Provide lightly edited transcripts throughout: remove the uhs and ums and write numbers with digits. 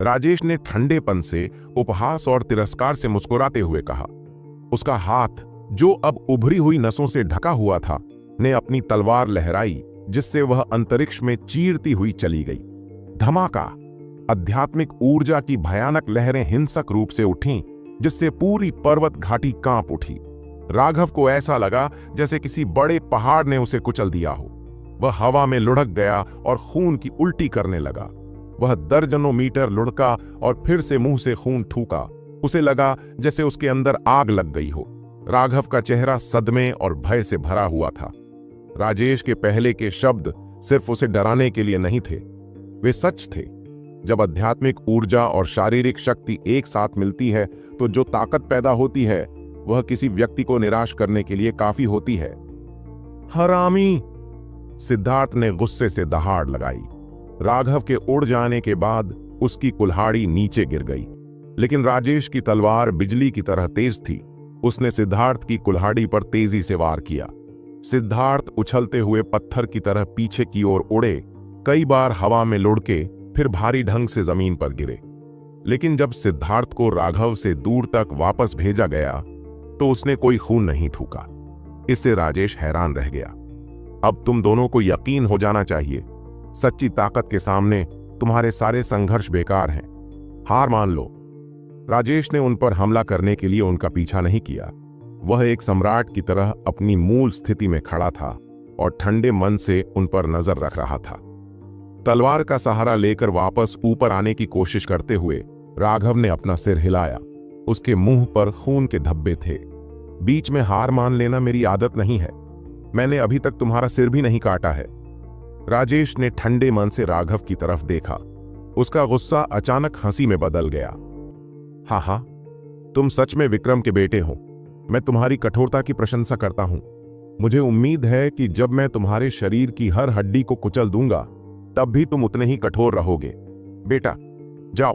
राजेश ने ठंडेपन से, उपहास और तिरस्कार से मुस्कुराते हुए कहा। उसका हाथ, जो अब उभरी हुई नसों से ढका हुआ था, ने अपनी तलवार लहराई, जिससे वह अंतरिक्ष में चीरती हुई चली गई। धमाका! आध्यात्मिक ऊर्जा की भयानक लहरें हिंसक रूप से उठीं, जिससे पूरी पर्वत घाटी कांप उठी। राघव को ऐसा लगा जैसे किसी बड़े पहाड़ ने उसे कुचल दिया हो। वह हवा में लुढ़क गया और खून की उल्टी करने लगा। वह दर्जनों मीटर लुढ़का और फिर से मुंह से खून थूका। उसे लगा जैसे उसके अंदर आग लग गई हो। राघव का चेहरा सदमे और भय से भरा हुआ था। राजेश के पहले के शब्द सिर्फ उसे डराने के लिए नहीं थे, वे सच थे। जब आध्यात्मिक ऊर्जा और शारीरिक शक्ति एक साथ मिलती है तो जो ताकत पैदा होती है वह किसी व्यक्ति को निराश करने के लिए काफी होती है। हरामी! सिद्धार्थ ने गुस्से से दहाड़ लगाई। राघव के उड़ जाने के बाद उसकी कुल्हाड़ी नीचे गिर गई, लेकिन राजेश की तलवार बिजली की तरह तेज थी। उसने सिद्धार्थ की कुल्हाड़ी पर तेजी से वार किया। सिद्धार्थ उछलते हुए पत्थर की तरह पीछे की ओर उड़े, कई बार हवा में लुढ़के, फिर भारी ढंग से जमीन पर गिरे। लेकिन जब सिद्धार्थ को राघव से दूर तक वापस भेजा गया तो उसने कोई खून नहीं थूका। इससे राजेश हैरान रह गया। अब तुम दोनों को यकीन हो जाना चाहिए, सच्ची ताकत के सामने तुम्हारे सारे संघर्ष बेकार हैं। हार मान लो। राजेश ने उन पर हमला करने के लिए उनका पीछा नहीं किया। वह एक सम्राट की तरह अपनी मूल स्थिति में खड़ा था और ठंडे मन से उन पर नजर रख रहा था। तलवार का सहारा लेकर वापस ऊपर आने की कोशिश करते हुए राघव ने अपना सिर हिलाया। उसके मुंह पर खून के धब्बे थे। बीच में हार मान लेना मेरी आदत नहीं है। मैंने अभी तक तुम्हारा सिर भी नहीं काटा है। राजेश ने ठंडे मन से राघव की तरफ देखा। उसका गुस्सा अचानक हंसी में बदल गया। हाँ, तुम सच में विक्रम के बेटे हो। मैं तुम्हारी कठोरता की प्रशंसा करता हूं। मुझे उम्मीद है कि जब मैं तुम्हारे शरीर की हर हड्डी को कुचल दूंगा तब भी तुम उतने ही कठोर रहोगे। बेटा, जाओ,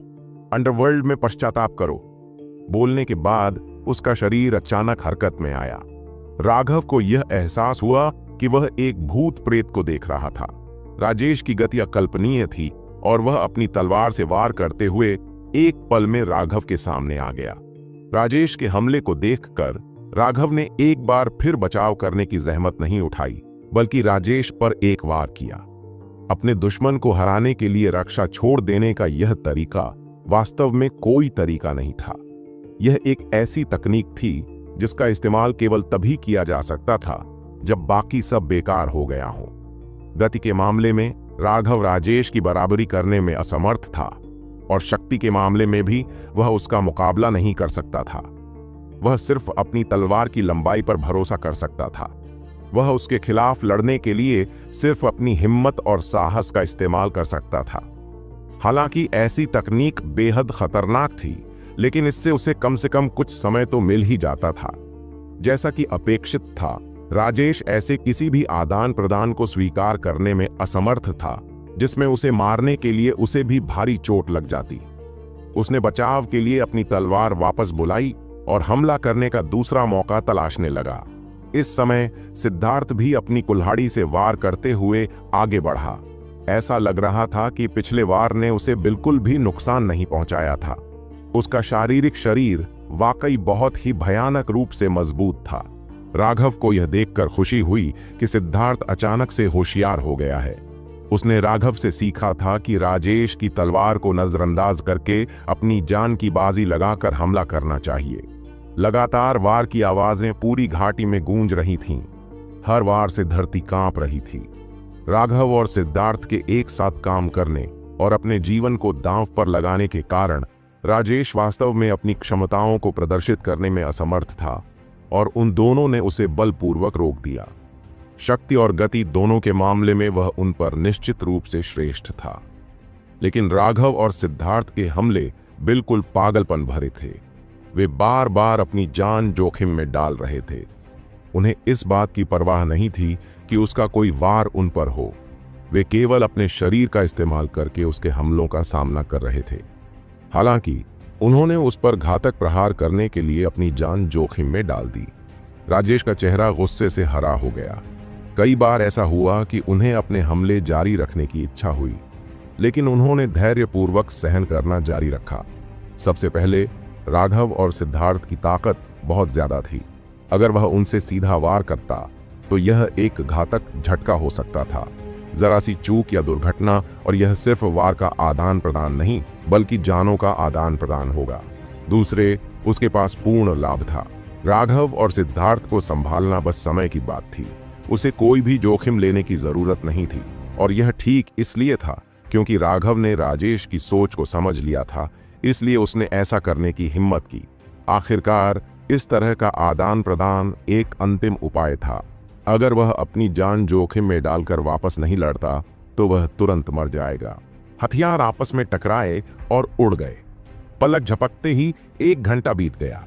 अंडरवर्ल्ड में पश्चाताप करो। बोलने के बाद उसका शरीर अचानक हरकत में आया। राघव को यह एहसास हुआ कि वह एक भूत प्रेत को देख रहा था। राजेश की गति अकल्पनीय थी और वह अपनी तलवार से वार करते हुए एक पल में राघव के सामने आ गया। राजेश के हमले को देखकर राघव ने एक बार फिर बचाव करने की जहमत नहीं उठाई, बल्कि राजेश पर एक वार किया। अपने दुश्मन को हराने के लिए रक्षा छोड़ देने का यह तरीका वास्तव में कोई तरीका नहीं था। यह एक ऐसी तकनीक थी जिसका इस्तेमाल केवल तभी किया जा सकता था जब बाकी सब बेकार हो गया हो। गति के मामले में राघव राजेश की बराबरी करने में असमर्थ था और शक्ति के मामले में भी वह उसका मुकाबला नहीं कर सकता था। वह सिर्फ अपनी तलवार की लंबाई पर भरोसा कर सकता था। वह उसके खिलाफ लड़ने के लिए सिर्फ अपनी हिम्मत और साहस का इस्तेमाल कर सकता था। हालांकि ऐसी तकनीक बेहद खतरनाक थी, लेकिन इससे उसे कम से कम कुछ समय तो मिल ही जाता था। जैसा कि अपेक्षित था, राजेश ऐसे किसी भी आदान प्रदान को स्वीकार करने में असमर्थ था जिसमें उसे मारने के लिए उसे भी भारी चोट लग जाती। उसने बचाव के लिए अपनी तलवार वापस बुलाई और हमला करने का दूसरा मौका तलाशने लगा। इस समय सिद्धार्थ भी अपनी कुल्हाड़ी से वार करते हुए आगे बढ़ा। ऐसा लग रहा था कि पिछले वार ने उसे बिल्कुल भी नुकसान नहीं पहुंचाया था। उसका शारीरिक शरीर वाकई बहुत ही भयानक रूप से मजबूत था। राघव को यह देखकर खुशी हुई कि सिद्धार्थ अचानक से होशियार हो गया है। उसने राघव से सीखा था कि राजेश की तलवार को नजरअंदाज करके अपनी जान की बाजी लगाकर हमला करना चाहिए। लगातार वार की आवाजें पूरी घाटी में गूंज रही थीं। हर वार से धरती कांप रही थी। राघव और सिद्धार्थ के एक साथ काम करने और अपने जीवन को दांव पर लगाने के कारण राजेश वास्तव में अपनी क्षमताओं को प्रदर्शित करने में असमर्थ था और उन दोनों ने उसे बलपूर्वक रोक दिया। शक्ति और गति दोनों के मामले में वह उन पर निश्चित रूप से श्रेष्ठ था, लेकिन राघव और सिद्धार्थ के हमले बिल्कुल पागलपन भरे थे। वे बार बार अपनी जान जोखिम में डाल रहे थे। उन्हें इस बात की परवाह नहीं थी कि उसका कोई वार उन पर हो। वे केवल अपने शरीर का इस्तेमाल करके उसके हमलों का सामना कर रहे थे। हालांकि उन्होंने उस पर घातक प्रहार करने के लिए अपनी जान जोखिम में डाल दी। राजेश का चेहरा गुस्से से हरा हो गया। कई बार ऐसा हुआ कि उन्हें अपने हमले जारी रखने की इच्छा हुई, लेकिन उन्होंने धैर्यपूर्वक सहन करना जारी रखा। सबसे पहले राघव और सिद्धार्थ की ताकत बहुत ज्यादा थी। अगर वह उनसे सीधा वार करता तो यह एक घातक झटका हो सकता था। जरा सी चूक या दुर्घटना और यह सिर्फ वार का आदान प्रदान नहीं बल्कि जानों का आदान प्रदान होगा। दूसरे, उसके पास पूर्ण लाभ था। राघव और सिद्धार्थ को संभालना बस समय की बात थी। उसे कोई भी जोखिम लेने की जरूरत नहीं थी और यह ठीक इसलिए था क्योंकि राघव ने राजेश की सोच को समझ लिया था, इसलिए उसने ऐसा करने की हिम्मत की। आखिरकार इस तरह का आदान प्रदान एक अंतिम उपाय था। अगर वह अपनी जान जोखिम में डालकर वापस नहीं लड़ता तो वह तुरंत मर जाएगा। हथियार आपस में टकराए और उड़ गए। पलक झपकते ही 1 घंटा बीत गया।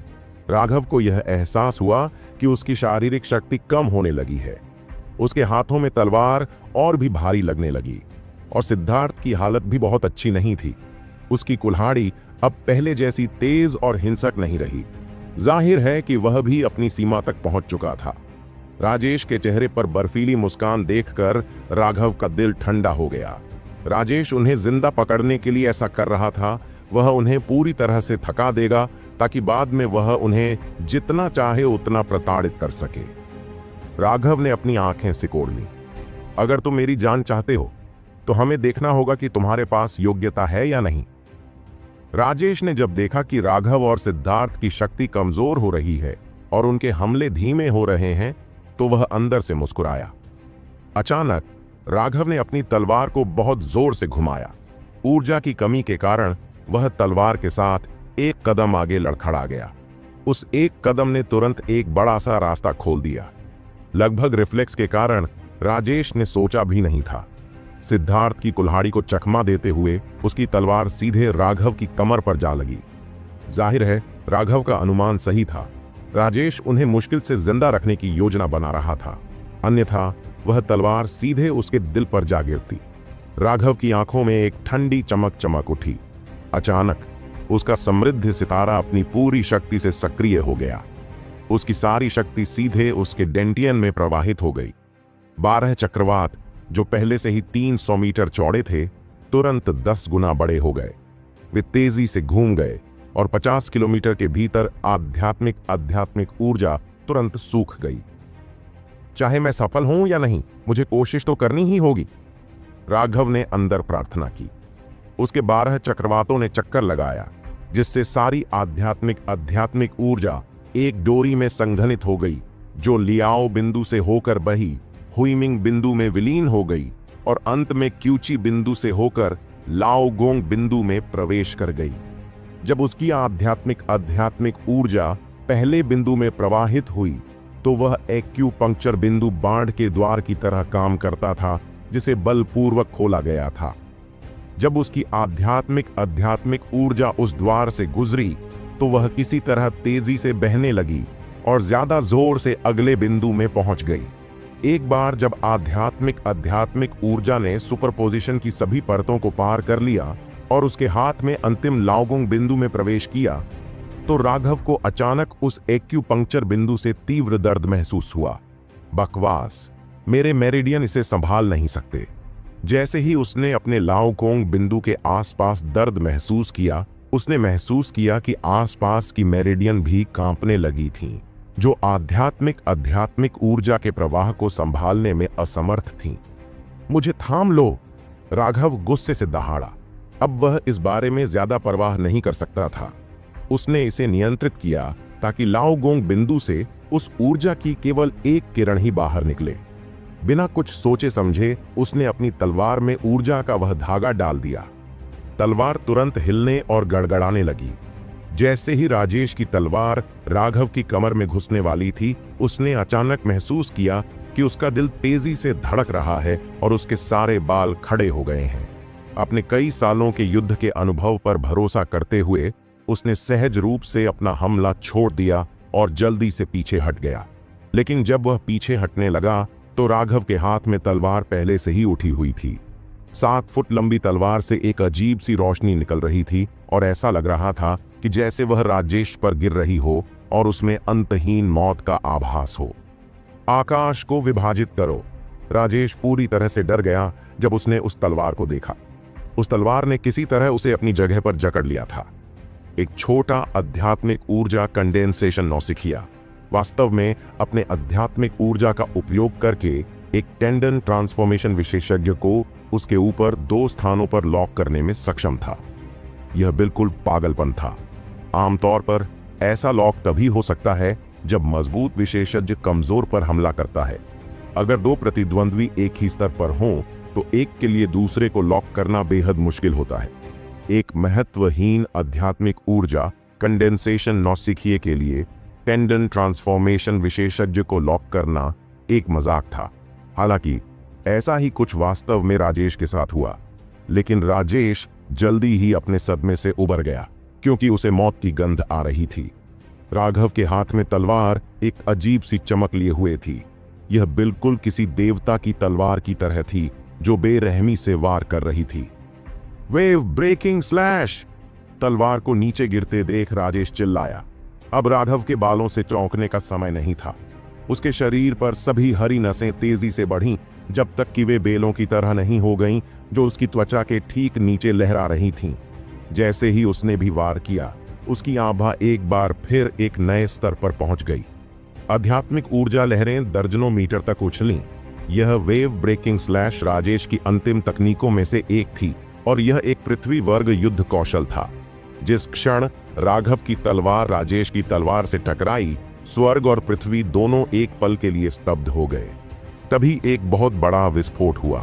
राघव को यह एहसास हुआ कि उसकी शारीरिक शक्ति कम होने लगी है। उसके हाथों में तलवार और भी भारी लगने लगी और सिद्धार्थ की हालत भी बहुत अच्छी नहीं थी। उसकी कुल्हाड़ी अब पहले जैसी तेज और हिंसक नहीं रही। जाहिर है कि वह भी अपनी सीमा तक पहुंच चुका था। राजेश के चेहरे पर बर्फीली मुस्कान देखकर राघव का दिल ठंडा हो गया। राजेश उन्हें जिंदा पकड़ने के लिए ऐसा कर रहा था। वह उन्हें पूरी तरह से थका देगा ताकि बाद में वह उन्हें जितना चाहे उतना प्रताड़ित कर सके। राघव ने अपनी आंखें सिकोड़ ली। अगर तुम मेरी जान चाहते हो तो हमें देखना होगा कि तुम्हारे पास योग्यता है या नहीं। राजेश ने जब देखा कि राघव और सिद्धार्थ की शक्ति कमजोर हो रही है और उनके हमले धीमे हो रहे हैं तो वह अंदर से मुस्कुराया। अचानक राघव ने अपनी तलवार को बहुत जोर से घुमाया। ऊर्जा की कमी के कारण वह तलवार के साथ 1 कदम आगे लड़खड़ा गया। उस 1 कदम ने तुरंत एक बड़ा सा रास्ता खोल दिया। लगभग रिफ्लेक्स के कारण राजेश ने सोचा भी नहीं था। सिद्धार्थ की कुल्हाड़ी को चकमा देते हुए उसकी तलवार सीधे राघव की कमर पर जा लगी। जाहिर है राघव का अनुमान सही था। राजेश उन्हें मुश्किल से जिंदा रखने की योजना बना रहा था, अन्यथा वह तलवार सीधे उसके दिल पर जा गिरती। राघव की आंखों में एक ठंडी चमक चमक उठी। अचानक उसका समृद्ध सितारा अपनी पूरी शक्ति से सक्रिय हो गया। उसकी सारी शक्ति सीधे उसके डेंटियन में प्रवाहित हो गई। 12 चक्रवात जो पहले से ही 300 मीटर चौड़े थे तुरंत 10 गुना बड़े हो गए। वे तेजी से घूम गए और 50 किलोमीटर के भीतर आध्यात्मिक ऊर्जा तुरंत सूख गई। चाहे मैं सफल हूं या नहीं, मुझे कोशिश तो करनी ही होगी, राघव ने अंदर प्रार्थना की। उसके 12 चक्रवातों ने चक्कर लगाया जिससे सारी आध्यात्मिक ऊर्जा एक डोरी में संघनित हो गई जो लियाओ बिंदु से होकर बही हुईमिंग बिंदु में विलीन हो गई और अंत में क्यूची बिंदु से होकर लाओगोंग बिंदु में प्रवेश कर गई। जब उसकी आध्यात्मिक ऊर्जा पहले बिंदु में प्रवाहित हुई तो वह एक्यूपंक्चर बिंदु बाढ़ के द्वार की तरह काम करता था जिसे बलपूर्वक खोला गया था। जब उसकी आध्यात्मिक ऊर्जा उस द्वार से गुजरी तो वह किसी तरह तेजी से बहने लगी और ज्यादा जोर से अगले बिंदु में पहुंच गई। एक बार जब आध्यात्मिक ऊर्जा ने सुपरपोजिशन की सभी परतों को पार कर लिया और उसके हाथ में अंतिम लाओगोंग बिंदु में प्रवेश किया तो राघव को अचानक उस एक्यूपंक्चर बिंदु से तीव्र दर्द महसूस हुआ। बकवास, मेरे मेरिडियन इसे संभाल नहीं सकते। जैसे ही उसने अपने लाओगोंग बिंदु के आसपास दर्द महसूस किया, उसने महसूस किया कि आसपास की मेरिडियन भी कांपने लगी थीं, जो आध्यात्मिक ऊर्जा के प्रवाह को संभालने में असमर्थ थीं। मुझे थाम लो, राघव गुस्से से दहाड़ा। अब वह इस बारे में ज्यादा परवाह नहीं कर सकता था। उसने इसे नियंत्रित किया ताकि लाओगोंग बिंदु से उस ऊर्जा की केवल एक किरण ही बाहर निकले। बिना कुछ सोचे समझे उसने अपनी तलवार में ऊर्जा का वह धागा डाल दिया। तलवार तुरंत हिलने और गड़गड़ाने लगी। जैसे ही राजेश की तलवार राघव की कमर में घुसने वाली थी, उसने अचानक महसूस किया कि उसका दिल तेजी से धड़क रहा है और उसके सारे बाल खड़े हो गए हैं। अपने कई सालों के युद्ध के अनुभव पर भरोसा करते हुए उसने सहज रूप से अपना हमला छोड़ दिया और जल्दी से पीछे हट गया। लेकिन जब वह पीछे हटने लगा तो राघव के हाथ में तलवार पहले से ही उठी हुई थी। 7 फुट लंबी तलवार से एक अजीब सी रोशनी निकल रही थी और ऐसा लग रहा था कि जैसे वह राजेश पर गिर रही हो और उसमें अंतहीन मौत का आभास हो। आकाश को विभाजित करो। राजेश पूरी तरह से डर गया जब उसने उस तलवार को देखा। उस तलवार ने किसी तरह उसे अपनी जगह पर जकड़ लिया था। एक छोटा आध्यात्मिक ऊर्जा कंडेंसेशन नौसिखिया वास्तव में अपने आध्यात्मिक ऊर्जा का उपयोग करके एक टेंडन ट्रांसफॉर्मेशन विशेषज्ञ को उसके ऊपर 2 स्थानों पर लॉक करने में सक्षम था। यह बिल्कुल पागलपन था। आमतौर पर ऐसा लॉक तभी हो सकता है जब मजबूत विशेषज्ञ कमजोर पर हमला करता है। अगर 2 प्रतिद्वंद्वी एक ही स्तर पर हों तो एक के लिए दूसरे को लॉक करना बेहद मुश्किल होता है। एक महत्वहीन आध्यात्मिक ऊर्जा कंडेंसेशन नौसिखिए के लिए टेंडन ट्रांसफॉर्मेशन विशेषज्ञ को लॉक करना एक मजाक था। हालांकि ऐसा ही कुछ वास्तव में राजेश के साथ हुआ, लेकिन राजेश जल्दी ही अपने सदमे से उबर गया क्योंकि उसे मौत की गंध आ रही थी। राघव के हाथ में तलवार एक अजीब सी चमक लिए हुए थी। यह बिल्कुल किसी देवता की तलवार की तरह थी जो बेरहमी से वार कर रही थी। Wave breaking slash! तलवार को नीचे गिरते देख राजेश चिल्लाया। अब राघव के बालों से चौंकने का समय नहीं था। उसके शरीर पर सभी हरी नसें तेजी से बढ़ीं जब तक कि वे बेलों की तरह नहीं हो गईं जो उसकी त्वचा के ठीक नीचे लहरा रही थीं। जैसे ही उसने भी वार किया, उसकी आभा एक बार फिर एक नए स्तर पर पहुंच गई। आध्यात्मिक ऊर्जा लहरें दर्जनों मीटर तक उछलीं। यह वेव ब्रेकिंग स्लैश राजेश की अंतिम तकनीकों में से एक थी और यह एक पृथ्वी वर्ग युद्ध कौशल था। जिस क्षण राघव की तलवार राजेश की तलवार से टकराई, स्वर्ग और पृथ्वी दोनों एक पल के लिए स्तब्ध हो गए। तभी एक बहुत बड़ा विस्फोट हुआ।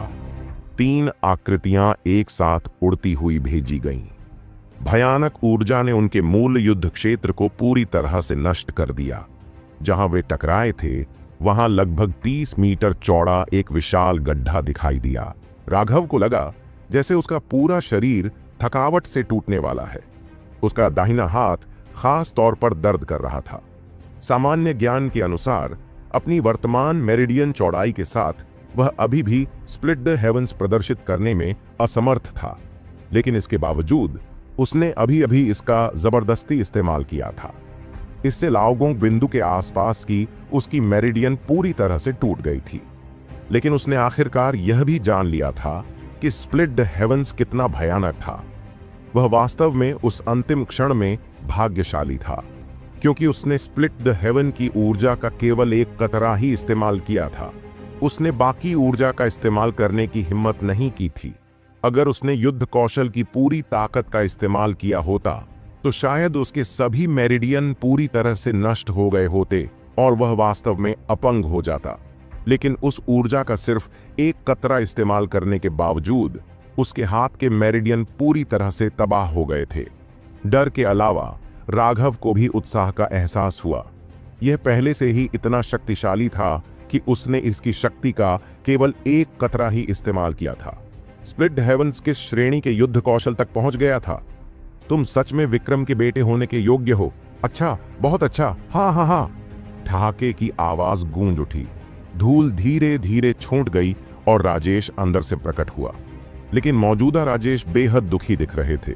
3 आकृतियां एक साथ उड़ती हुई भेजी गईं। भयानक ऊर्जा ने उनके मूल युद्ध क्षेत्र को पूरी तरह से नष्ट कर दिया। जहां वे टकराए थे वहां लगभग 30 मीटर चौड़ा एक विशाल गड्ढा दिखाई दिया। राघव को लगा जैसे उसका पूरा शरीर थकावट से टूटने वाला है। उसका दाहिना हाथ खास तौर पर दर्द कर रहा था। सामान्य ज्ञान के अनुसार अपनी वर्तमान मेरिडियन चौड़ाई के साथ वह अभी भी स्प्लिट द हेवंस प्रदर्शित करने में असमर्थ था, लेकिन इसके बावजूद उसने अभी अभी इसका जबरदस्ती इस्तेमाल किया था। इससे लाओगोंग बिंदु के आसपास की उसकी मेरिडियन पूरी तरह से टूट गई थी। लेकिन उसने आखिरकार यह भी जान लिया था कि स्प्लिट द हेवंस कितना भयानक था। वह वास्तव में उस अंतिम क्षण में भाग्यशाली था, क्योंकि उसने स्प्लिट द हेवन की ऊर्जा का केवल एक कतरा ही इस्तेमाल किया था। उसने बाकी ऊर्जा का इस्तेमाल करने की हिम्मत नहीं की थी। अगर उसने युद्ध कौशल की पूरी ताकत का इस्तेमाल किया होता तो शायद उसके सभी मेरिडियन पूरी तरह से नष्ट हो गए होते और वह वास्तव में अपंग हो जाता। लेकिन उस ऊर्जा का सिर्फ एक कतरा इस्तेमाल करने के बावजूद उसके हाथ के मेरिडियन पूरी तरह से तबाह हो गए थे। डर के अलावा राघव को भी उत्साह का एहसास हुआ। यह पहले से ही इतना शक्तिशाली था कि उसने इसकी शक्ति का केवल एक कतरा ही इस्तेमाल किया था। स्प्लिट हेवंस किस श्रेणी के युद्ध कौशल तक पहुंच गया था? तुम सच में विक्रम के बेटे होने के योग्य हो। अच्छा, बहुत अच्छा, हाँ हाँ हाँ। ठहाके की आवाज गूंज उठी। धूल धीरे धीरे छूट गई और राजेश अंदर से प्रकट हुआ। लेकिन मौजूदा राजेश बेहद दुखी दिख रहे थे।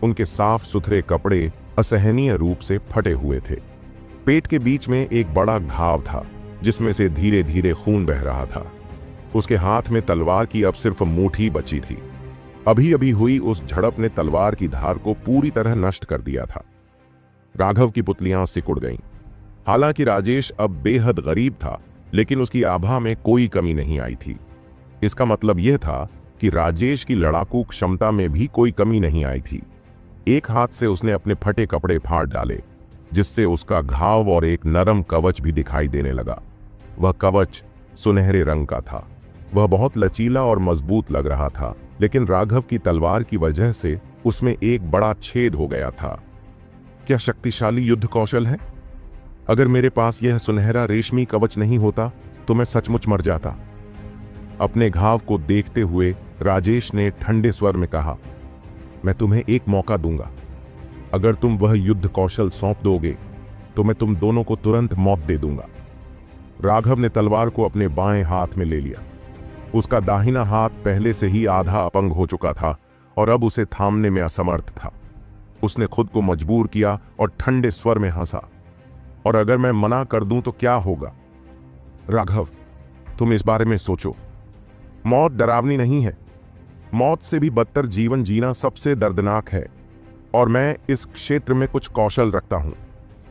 उनके साफ सुथरे कपड़े असहनीय रूप से फटे हुए थे। पेट के बीच में एक बड़ा घाव था जिसमें से धीरे धीरे खून बह रहा था। उसके हाथ में तलवार की अब सिर्फ मुट्ठी बची थी। अभी अभी हुई उस झड़प ने तलवार की धार को पूरी तरह नष्ट कर दिया था। राघव की पुतलियां सिकुड़ गईं। हालांकि राजेश अब बेहद गरीब था, लेकिन उसकी आभा में कोई कमी नहीं आई थी। इसका मतलब यह था कि राजेश की लड़ाकू क्षमता में भी कोई कमी नहीं आई थी। एक हाथ से उसने अपने फटे कपड़े फाड़ डाले, जिससे उसका घाव और एक नरम कवच भी दिखाई देने लगा। वह कवच सुनहरे रंग का था। वह बहुत लचीला और मजबूत लग रहा था, लेकिन राघव की तलवार की वजह से उसमें एक बड़ा छेद हो गया था। क्या शक्तिशाली युद्ध कौशल है? अगर मेरे पास यह सुनहरा रेशमी कवच नहीं होता तो मैं सचमुच मर जाता। अपने घाव को देखते हुए राजेश ने ठंडे स्वर में कहा, मैं तुम्हें एक मौका दूंगा। अगर तुम वह युद्ध कौशल सौंप दोगे तो मैं तुम दोनों को तुरंत मौत दे दूंगा। राघव ने तलवार को अपने बाएं हाथ में ले लिया। उसका दाहिना हाथ पहले से ही आधा अपंग हो चुका था और अब उसे थामने में असमर्थ था। उसने खुद को मजबूर किया और ठंडे स्वर में हंसा, और अगर मैं मना कर दूं तो क्या होगा? राघव, तुम इस बारे में सोचो। मौत डरावनी नहीं है। मौत से भी बदतर जीवन जीना सबसे दर्दनाक है, और मैं इस क्षेत्र में कुछ कौशल रखता हूं।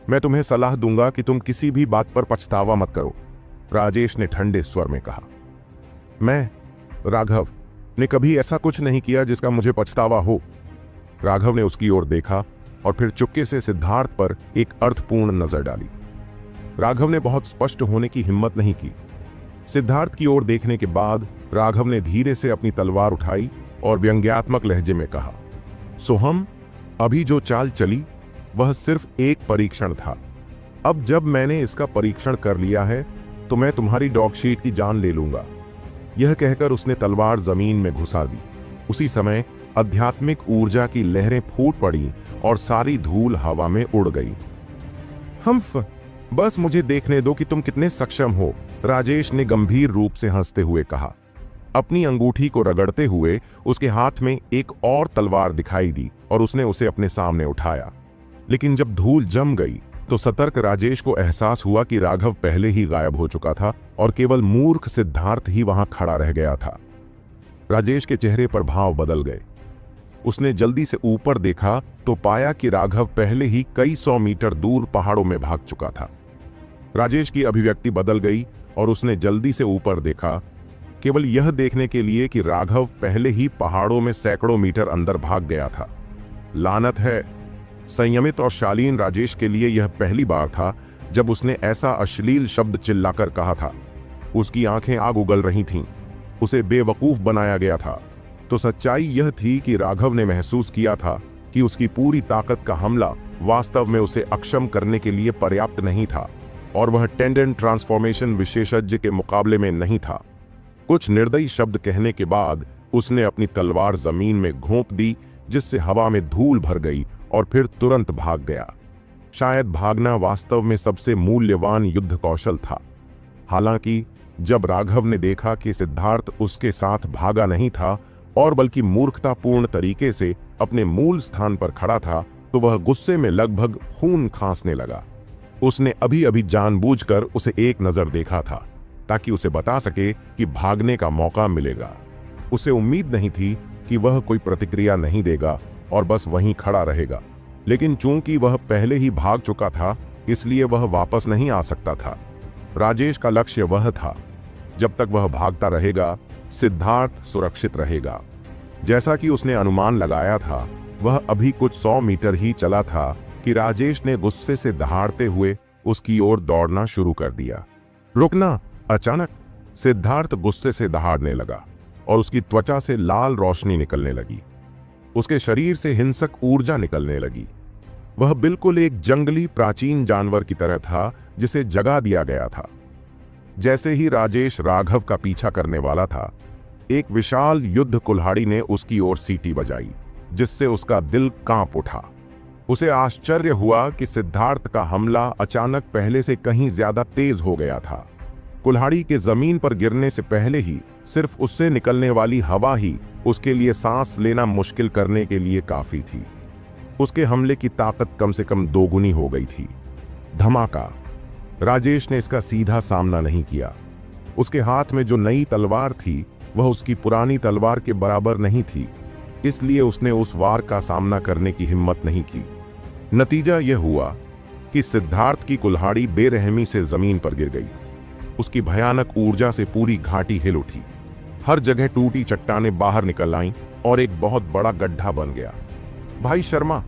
मैं तुम्हें सलाह दूंगा कि तुम किसी भी बात पर पछतावा मत करो, राजेश ने ठंडे स्वर में कहा। मैं, राघव, ने कभी ऐसा कुछ नहीं किया जिसका मुझे पछतावा हो। राघव ने उसकी ओर देखा और फिर चुपके से सिद्धार्थ पर एक अर्थपूर्ण नजर डाली। राघव ने बहुत स्पष्ट होने की हिम्मत नहीं की। सिद्धार्थ की ओर देखने के बाद राघव ने धीरे से अपनी तलवार उठाई और व्यंग्यात्मक लहजे में कहा, सोहम, अभी जो चाल चली वह सिर्फ एक परीक्षण था। अब जब मैंने इसका परीक्षण कर लिया है तो मैं तुम्हारी डॉगशीट की जान ले लूंगा। यह कहकर उसने तलवार जमीन में घुसा दी। उसी समय आध्यात्मिक ऊर्जा की लहरें फूट पड़ी और सारी धूल हवा में उड़ गई। बस मुझे देखने दो कि तुम कितने सक्षम हो, राजेश ने गंभीर रूप से हंसते हुए कहा। अपनी अंगूठी को रगड़ते हुए उसके हाथ में एक और तलवार दिखाई दी और उसने उसे अपने सामने उठाया। लेकिन जब धूल जम गई तो सतर्क राजेश को एहसास हुआ कि राघव पहले ही गायब हो चुका था और केवल मूर्ख सिद्धार्थ ही वहां खड़ा रह गया था। राजेश के चेहरे पर भाव बदल गए। उसने जल्दी से ऊपर देखा तो पाया कि राघव पहले ही कई 100 मीटर दूर पहाड़ों में भाग चुका था। राजेश की अभिव्यक्ति बदल गई और उसने जल्दी से ऊपर देखा, केवल यह देखने के लिए कि राघव पहले ही पहाड़ों में सैकड़ों मीटर अंदर भाग गया था। लानत है। संयमित और शालीन राजेश के लिए यह पहली बार था जब उसने ऐसा अश्लील शब्द चिल्लाकर कहा था। उसकी आंखें आग उगल रही थीं। उसे बेवकूफ बनाया गया था। तो सच्चाई यह थी कि राघव ने महसूस किया था कि उसकी पूरी ताकत का हमला वास्तव में उसे अक्षम करने के लिए पर्याप्त नहीं था और वह टेंडेंट ट्रांसफॉर्मेशन विशेषज्ञ के मुकाबले में नहीं था। कुछ निर्दयी शब्द कहने के बाद उसने अपनी तलवार जमीन में घोंप दी, जिससे हवा में धूल भर गई और फिर तुरंत भाग गया। शायद भागना वास्तव में सबसे मूल्यवान युद्ध कौशल था। हालांकि जब राघव ने देखा कि सिद्धार्थ उसके साथ भागा नहीं था और बल्कि मूर्खतापूर्ण तरीके से अपने मूल स्थान पर खड़ा था, तो वह गुस्से में लगभग खून खांसने लगा। उसने अभी अभी जानबूझकर उसे एक नजर देखा था ताकि उसे बता सके कि भागने का मौका मिलेगा। उसे उम्मीद नहीं थी कि वह कोई प्रतिक्रिया नहीं देगा और बस वहीं खड़ा रहेगा, लेकिन चूंकि वह पहले ही भाग चुका था इसलिए वह वापस नहीं आ सकता था। राजेश का लक्ष्य वह था, जब तक वह भागता रहेगा सिद्धार्थ सुरक्षित रहेगा। जैसा कि उसने अनुमान लगाया था, वह अभी कुछ 100 मीटर ही चला था कि राजेश ने गुस्से से दहाड़ते हुए उसकी ओर दौड़ना शुरू कर दिया। रुकना! अचानक सिद्धार्थ गुस्से से दहाड़ने लगा और उसकी त्वचा से लाल रोशनी निकलने लगी। उसके शरीर से हिंसक ऊर्जा निकलने लगी। वह बिल्कुल एक जंगली प्राचीन जानवर की तरह था जिसे जगा दिया गया था। जैसे ही राजेश राघव का पीछा करने वाला था, एक विशाल युद्ध कुल्हाड़ी ने उसकी ओर सीटी बजाई, जिससे उसका दिल कांप उठा। उसे आश्चर्य हुआ कि सिद्धार्थ का हमला अचानक पहले से कहीं ज्यादा तेज हो गया था। कुल्हाड़ी के जमीन पर गिरने से पहले ही सिर्फ उससे निकलने वाली हवा ही उसके लिए सांस लेना मुश्किल करने के लिए काफी थी। उसके हमले की ताकत कम से कम दोगुनी हो गई थी। धमाका! राजेश ने इसका सीधा सामना नहीं किया। उसके हाथ में जो नई तलवार थी वह उसकी पुरानी तलवार के बराबर नहीं थी, इसलिए उसने उस वार का सामना करने की हिम्मत नहीं की। नतीजा यह हुआ कि सिद्धार्थ की कुल्हाड़ी बेरहमी से जमीन पर गिर गई। उसकी भयानक ऊर्जा से पूरी घाटी हिल उठी। हर जगह टूटी चट्टानें बाहर निकल आईं और एक बहुत बड़ा गड्ढा बन गया। भाई शर्मा,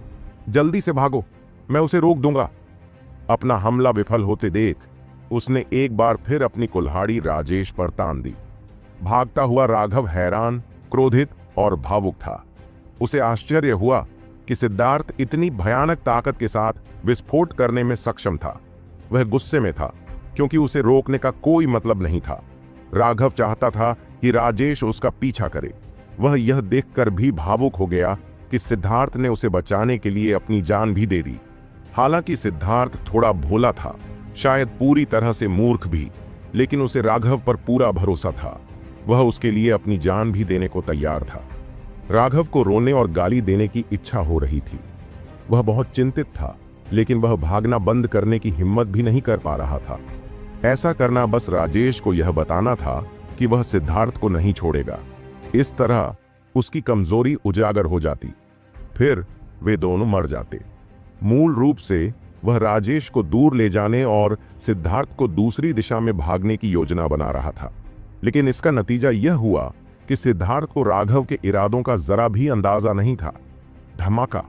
जल्दी से भागो, मैं उसे रोक दूंगा। अपना हमला विफल होते देख उसने एक बार फिर अपनी कुल्हाड़ी राजेश पर तान दी। भागता हुआ राघव हैरान, क्रोधित और भावुक था। उसे आश्चर्य हुआ कि सिद्धार्थ इतनी भयानक ताकत के साथ विस्फोट करने में सक्षम था। वह गुस्से में था क्योंकि उसे रोकने का कोई मतलब नहीं था। राघव चाहता था कि राजेश उसका पीछा करे। वह यह देखकर भी भावुक हो गया कि सिद्धार्थ ने उसे बचाने के लिए अपनी जान भी दे दी। हालांकि सिद्धार्थ थोड़ा भोला था, शायद पूरी तरह से मूर्ख भी, लेकिन उसे राघव पर पूरा भरोसा था। वह उसके लिए अपनी जान भी देने को तैयार था। राघव को रोने और गाली देने की इच्छा हो रही थी। वह बहुत चिंतित था, लेकिन वह भागना बंद करने की हिम्मत भी नहीं कर पा रहा था। ऐसा करना बस राजेश को यह बताना था कि वह सिद्धार्थ को नहीं छोड़ेगा। इस तरह उसकी कमजोरी उजागर हो जाती। फिर वे दोनों मर जाते। मूल रूप से वह राजेश को दूर ले जाने और सिद्धार्थ को दूसरी दिशा में भागने की योजना बना रहा था। लेकिन इसका नतीजा यह हुआ कि सिद्धार्थ को राघव के इरादों का जरा भी अंदाजा नहीं था। धमाका!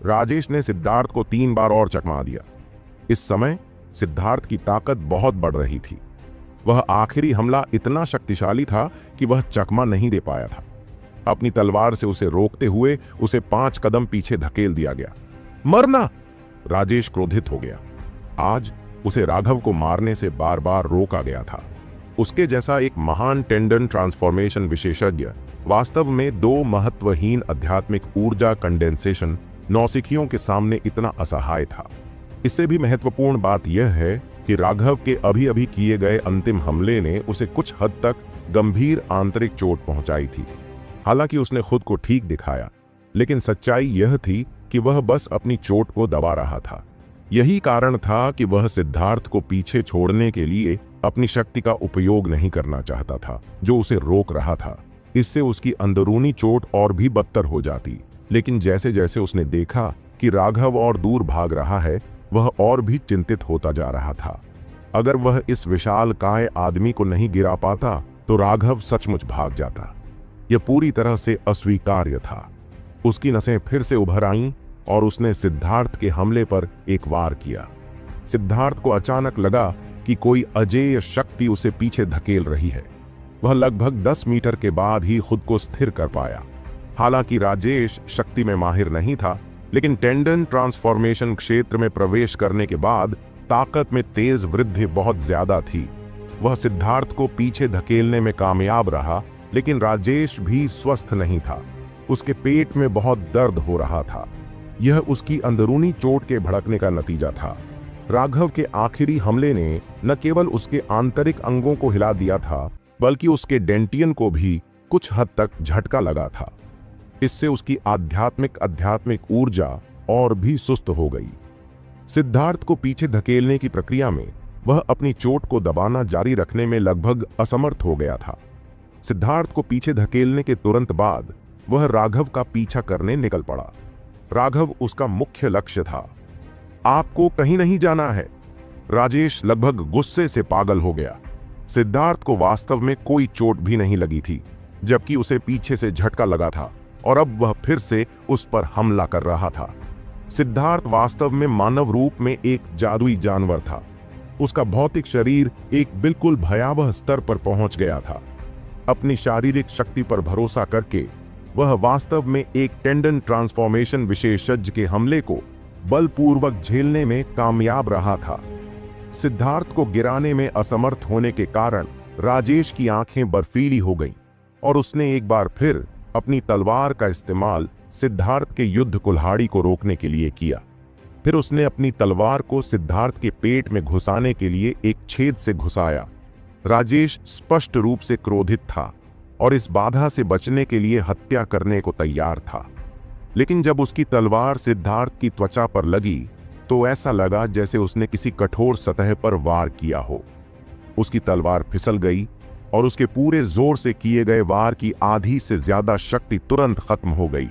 राजेश ने सिद्धार्थ को 3 बार और चकमा दिया। इस समय सिद्धार्थ की ताकत बहुत बढ़ रही थी। वह आखिरी हमला इतना शक्तिशाली था कि वह चकमा नहीं दे पाया था। अपनी तलवार से उसे रोकते हुए उसे 5 कदम पीछे धकेल दिया गया। मरना! राजेश क्रोधित हो गया। आज उसे राघव को मारने से बार बार रोका गया था। उसके जैसा एक महान टेंडन ट्रांसफॉर्मेशन विशेषज्ञ वास्तव में 2 महत्वहीन आध्यात्मिक ऊर्जा कंडेंसेशन नौसिखियों के सामने इतना असहाय था। इससे भी महत्वपूर्ण बात यह है कि राघव के अभी अभी किए गए अंतिम हमले ने उसे कुछ हद तक गंभीर आंतरिक चोट पहुंचाई थी। हालांकि उसने खुद को ठीक दिखाया, लेकिन सच्चाई यह थी कि वह बस अपनी चोट को दबा रहा था। यही कारण था कि वह सिद्धार्थ को पीछे छोड़ने के लिए अपनी शक्ति का उपयोग नहीं करना चाहता था, जो उसे रोक रहा था। इससे उसकी अंदरूनी चोट और भी बदतर हो जाती। लेकिन जैसे जैसे उसने देखा कि राघव और दूर भाग रहा है, वह और भी चिंतित होता जा रहा था। अगर वह इस विशालकाय आदमी को नहीं गिरा पाता तो राघव सचमुच भाग जाता। यह पूरी तरह से अस्वीकार्य था। उसकी नसें फिर से उभर आईं और उसने सिद्धार्थ के हमले पर एक वार किया। सिद्धार्थ को अचानक लगा कि कोई अजेय शक्ति उसे पीछे धकेल रही है। वह लगभग 10 मीटर के बाद ही खुद को स्थिर कर पाया। हालांकि राजेश शक्ति में माहिर नहीं था, लेकिन टेंडन ट्रांसफॉर्मेशन क्षेत्र में प्रवेश करने के बाद ताकत में तेज वृद्धि बहुत ज्यादा थी। वह सिद्धार्थ को पीछे धकेलने में कामयाब रहा, लेकिन राजेश भी स्वस्थ नहीं था। उसके पेट में बहुत दर्द हो रहा था। यह उसकी अंदरूनी चोट के भड़कने का नतीजा था। राघव के आखिरी हमले ने न केवल उसके आंतरिक अंगों को हिला दिया था, बल्कि उसके डेंटियन को भी कुछ हद तक झटका लगा था। इससे उसकी आध्यात्मिक ऊर्जा और भी सुस्त हो गई। सिद्धार्थ को पीछे धकेलने की प्रक्रिया में वह अपनी चोट को दबाना जारी रखने में लगभग असमर्थ हो गया था। सिद्धार्थ को पीछे धकेलने के तुरंत बाद वह राघव का पीछा करने निकल पड़ा। राघव उसका मुख्य लक्ष्य था। आपको कहीं नहीं जाना है। राजेश लगभग गुस्से से पागल हो गया। सिद्धार्थ को वास्तव में कोई चोट भी नहीं लगी थी, जबकि उसे पीछे से झटका लगा था और अब वह फिर से उस पर हमला कर रहा था। सिद्धार्थ वास्तव में मानव रूप में एक जादुई जानवर था। उसका भौतिक शरीर एक बिल्कुल भयावह स्तर पर पहुंच गया था। अपनी शारीरिक शक्ति पर भरोसा करके वह वास्तव में एक टेंडन ट्रांसफॉर्मेशन विशेषज्ञ के हमले को बलपूर्वक झेलने में कामयाब रहा था। सिद्धार्थ को गिराने में असमर्थ होने के कारण राजेश की आंखें बर्फीली हो गईं और उसने एक बार फिर अपनी तलवार का इस्तेमाल सिद्धार्थ के युद्ध कुल्हाड़ी को रोकने के लिए किया। फिर उसने अपनी तलवार को सिद्धार्थ के पेट में घुसाने के लिए एक छेद से घुसाया। राजेश स्पष्ट रूप से क्रोधित था और इस बाधा से बचने के लिए हत्या करने को तैयार था। लेकिन जब उसकी तलवार सिद्धार्थ की त्वचा पर लगी तो ऐसा लगा जैसे उसने किसी कठोर सतह पर वार किया हो। उसकी तलवार फिसल गई और उसके पूरे जोर से किए गए वार की आधी से ज्यादा शक्ति तुरंत खत्म हो गई।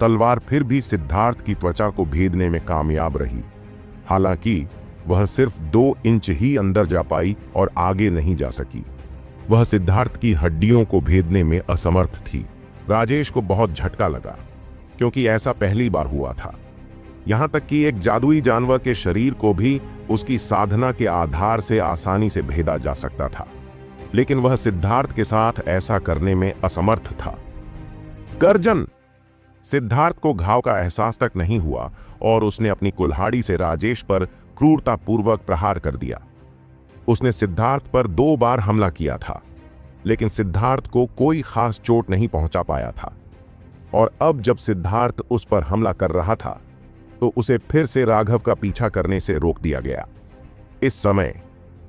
तलवार फिर भी सिद्धार्थ की त्वचा को भेदने में कामयाब रही। हालांकि वह सिर्फ 2 इंच ही अंदर जा पाई और आगे नहीं जा सकी। वह सिद्धार्थ की हड्डियों को भेदने में असमर्थ थी। राजेश को बहुत झटका लगा, क्योंकि ऐसा पहली बार हुआ था। यहां तक कि एक जादुई जानवर के शरीर को भी उसकी साधना के आधार से आसानी से भेदा जा सकता था, लेकिन वह सिद्धार्थ के साथ ऐसा करने में असमर्थ था। गर्जन! सिद्धार्थ को घाव का एहसास तक नहीं हुआ और उसने अपनी कुल्हाड़ी से राजेश पर क्रूरतापूर्वक प्रहार कर दिया। उसने सिद्धार्थ पर 2 बार हमला किया था, लेकिन सिद्धार्थ को कोई खास चोट नहीं पहुंचा पाया था। और अब जब सिद्धार्थ उस पर हमला कर रहा था तो उसे फिर से राघव का पीछा करने से रोक दिया गया। इस समय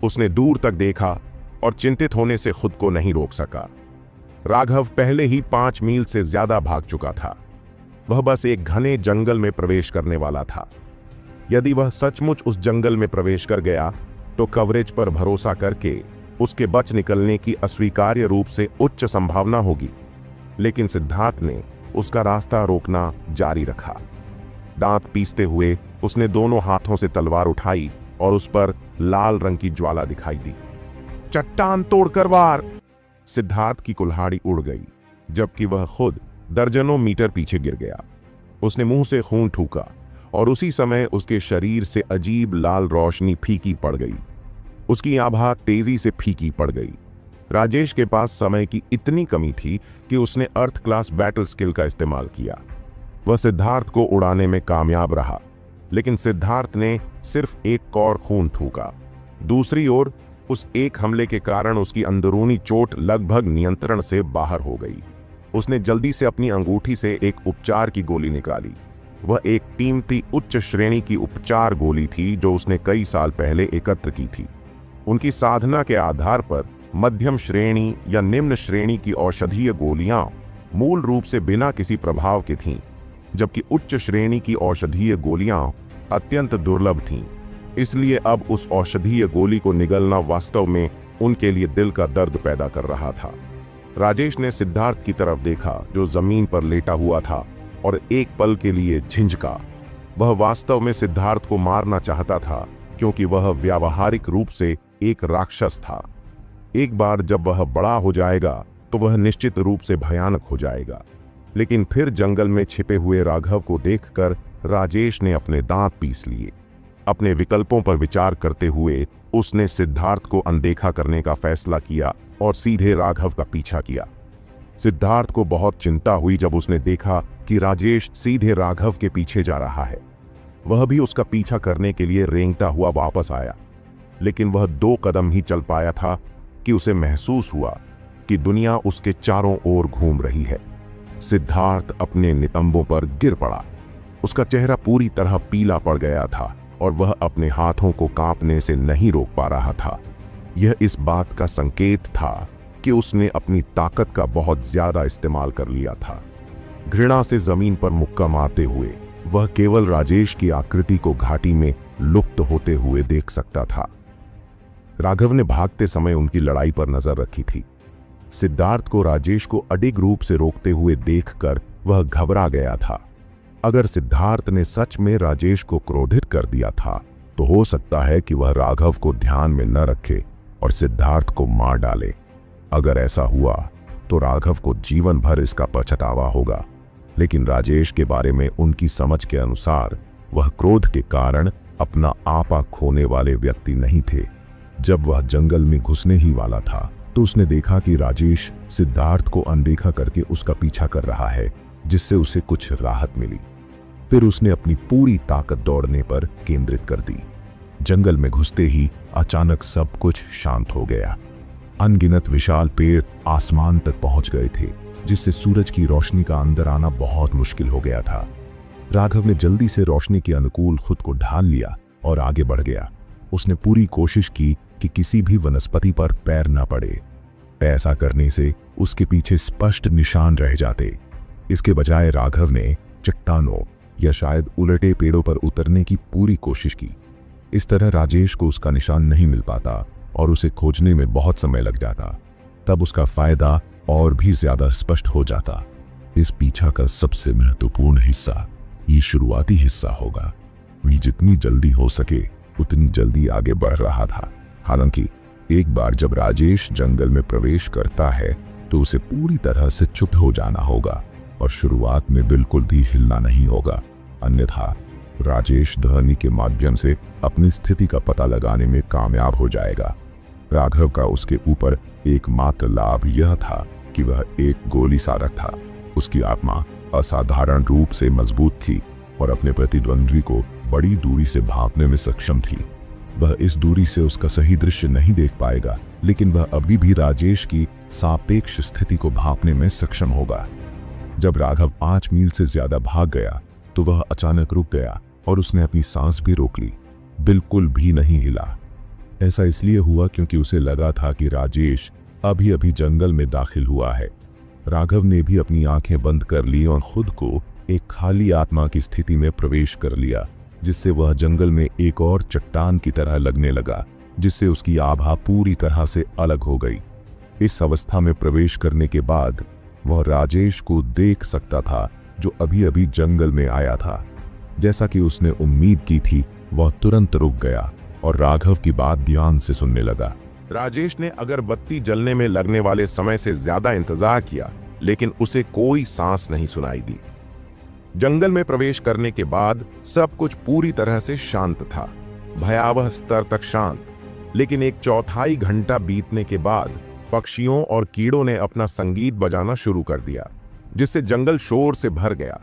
उसने दूर तक देखा और चिंतित होने से खुद को नहीं रोक सका। राघव पहले ही 5 मील से ज्यादा भाग चुका था। वह बस एक घने जंगल में प्रवेश करने वाला था। यदि वह सचमुच उस जंगल में प्रवेश कर गया तो कवरेज पर भरोसा करके उसके बच निकलने की अस्वीकार्य रूप से उच्च संभावना होगी। लेकिन सिद्धार्थ ने उसका रास्ता रोकना जारी रखा। दांत पीसते हुए उसने दोनों हाथों से तलवार उठाई और उस पर लाल रंग की ज्वाला दिखाई दी। चट्टान तोड़कर वार! सिद्धार्थ की कुल्हाड़ी उड़ गई, जबकि वह खुद दर्जनों मीटर पीछे गिर गया। उसने मुंह से खून थूका और उसी समय उसके शरीर से अजीब लाल रोशनी फीकी पड़ गई। उसकी आभा तेजी से फीकी पड़ गई। राजेश के पास समय की इतनी कमी थी कि उसने अर्थ क्लास बैटल स्किल का इस्तेमाल किया। वह सिद्धार्थ को उड़ाने में कामयाब रहा, लेकिन सिद्धार्थ ने सिर्फ एक और खून थूका। दूसरी ओर उस एक हमले के कारण उसकी अंदरूनी चोट लगभग नियंत्रण से बाहर हो गई। उसने जल्दी से अपनी अंगूठी से एक उपचार की गोली निकाली। वह एक कीमती उच्च श्रेणी की उपचार गोली थी जो उसने कई साल पहले एकत्र की थी। उनकी साधना के आधार पर मध्यम श्रेणी या निम्न श्रेणी की औषधीय गोलियां मूल रूप से बिना किसी प्रभाव के थीं, जबकि उच्च श्रेणी की औषधीय गोलियां अत्यंत दुर्लभ थीं। इसलिए अब उस औषधीय गोली को निगलना वास्तव में उनके लिए दिल का दर्द पैदा कर रहा था। राजेश ने सिद्धार्थ की तरफ देखा, जो जमीन पर लेटा हुआ था, और एक पल के लिए झिंझका। वह वास्तव में सिद्धार्थ को मारना चाहता था, क्योंकि वह व्यावहारिक रूप से एक राक्षस था। एक बार जब वह बड़ा हो जाएगा तो वह निश्चित रूप से भयानक हो जाएगा। लेकिन फिर जंगल में छिपे हुए राघव को देखकर राजेश ने अपने दांत पीस लिए। अपने विकल्पों पर विचार करते हुए उसने सिद्धार्थ को अनदेखा करने का फैसला किया और सीधे राघव का पीछा किया। सिद्धार्थ को बहुत चिंता हुई जब उसने देखा कि राजेश सीधे राघव के पीछे जा रहा है। वह भी उसका पीछा करने के लिए रेंगता हुआ वापस आया, लेकिन वह 2 कदम ही चल पाया था कि उसे महसूस हुआ कि दुनिया उसके चारों ओर घूम रही है। सिद्धार्थ अपने नितंबों पर गिर पड़ा। उसका चेहरा पूरी तरह पीला पड़ गया था और वह अपने हाथों को कांपने से नहीं रोक पा रहा था। यह इस बात का संकेत था कि उसने अपनी ताकत का बहुत ज्यादा इस्तेमाल कर लिया था। घृणा से जमीन पर मुक्का मारते हुए वह केवल राजेश की आकृति को घाटी में लुप्त होते हुए देख सकता था। राघव ने भागते समय उनकी लड़ाई पर नजर रखी थी। सिद्धार्थ को राजेश को अडिग रूप से रोकते हुए देखकर वह घबरा गया था। अगर सिद्धार्थ ने सच में राजेश को क्रोधित कर दिया था तो हो सकता है कि वह राघव को ध्यान में न रखे और सिद्धार्थ को मार डाले। अगर ऐसा हुआ तो राघव को जीवन भर इसका पछतावा होगा। लेकिन राजेश के बारे में उनकी समझ के अनुसार वह क्रोध के कारण अपना आपा खोने वाले व्यक्ति नहीं थे। जब वह जंगल में घुसने ही वाला था तो उसने देखा कि राजेश सिद्धार्थ को अनदेखा करके उसका पीछा कर रहा है, जिससे उसे कुछ राहत मिली। फिर उसने अपनी पूरी ताकत दौड़ने पर केंद्रित कर दी। जंगल में घुसते ही अचानक सब कुछ शांत हो गया। अनगिनत विशाल पेड़ आसमान तक पहुंच गए थे, जिससे सूरज की रोशनी का अंदर आना बहुत मुश्किल हो गया था। राघव ने जल्दी से रोशनी के अनुकूल खुद को ढाल लिया और आगे बढ़ गया। उसने पूरी कोशिश की कि किसी भी वनस्पति पर पैर न पड़े। ऐसा करने से उसके पीछे स्पष्ट निशान रह जाते। इसके बजाय राघव ने चट्टानों या शायद उलटे पेड़ों पर उतरने की पूरी कोशिश की। इस तरह राजेश को उसका निशान नहीं मिल पाता और उसे खोजने में बहुत समय लग जाता। तब उसका फायदा और भी ज्यादा स्पष्ट हो जाता। इस पीछा का सबसे महत्वपूर्ण हिस्सा ये शुरुआती हिस्सा होगा। वह जितनी जल्दी हो सके उतनी जल्दी आगे बढ़ रहा था। हालांकि एक बार जब राजेश जंगल में प्रवेश करता है तो उसे पूरी तरह से चुप हो जाना होगा और शुरुआत में बिल्कुल भी हिलना नहीं होगा, अन्यथा राजेश ध्वनि के माध्यम से अपनी स्थिति का पता लगाने में कामयाब हो जाएगा। राघव का उसके ऊपर एकमात्र लाभ यह था कि वह एक गोली साधक था। उसकी आत्मा असाधारण रूप से मजबूत थी और अपने प्रतिद्वंद्वी को बड़ी दूरी से भांपने में सक्षम थी। वह इस दूरी से उसका सही दृश्य नहीं देख पाएगा, लेकिन वह अभी भी राजेश की सापेक्ष स्थिति को भांपने में सक्षम होगा। जब राघव 5 मील से ज्यादा भाग गया तो वह अचानक रुक गया और उसने अपनी सांस भी रोक ली। बिल्कुल भी नहीं हिला। ऐसा इसलिए हुआ क्योंकि उसे लगा था कि राजेश अभी अभी जंगल में दाखिल हुआ है। राघव ने भी अपनी आंखें बंद कर ली और खुद को एक खाली आत्मा की स्थिति में प्रवेश कर लिया, जिससे वह जंगल में एक और चट्टान की तरह लगने लगा, जिससे उसकी आभा पूरी तरह से अलग हो गई। इस अवस्था में प्रवेश करने के बाद वह राजेश को देख सकता था, जो अभी अभी जंगल में आया था। जैसा कि उसने उम्मीद की थी, वह तुरंत रुक गया और राघव की बात ध्यान से सुनने लगा। राजेश ने अगरबत्ती जलने में लगने वाले समय से ज्यादा इंतजार किया, लेकिन उसे कोई सांस नहीं सुनाई दी। जंगल में प्रवेश करने के बाद सब कुछ पूरी तरह से शांत था, भयावह स्तर तक शांत। लेकिन एक चौथाई घंटा बीतने के बाद पक्षियों और कीड़ों ने अपना संगीत बजाना शुरू कर दिया, जिससे जंगल शोर से भर गया।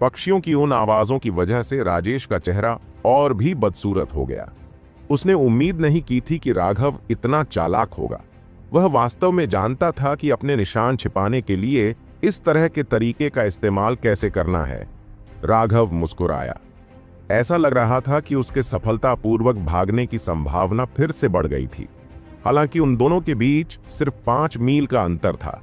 पक्षियों की उन आवाजों की वजह से राजेश का चेहरा और भी बदसूरत हो गया। उसने उम्मीद नहीं की थी कि राघव इतना चालाक होगा। वह वास्तव में जानता था कि अपने निशान छिपाने के लिए इस तरह के तरीके का इस्तेमाल कैसे करना है। राघव मुस्कुराया। ऐसा लग रहा था कि उसके सफलतापूर्वक भागने की संभावना फिर से बढ़ गई थी। हालांकि उन दोनों के बीच सिर्फ 5 मील का अंतर था,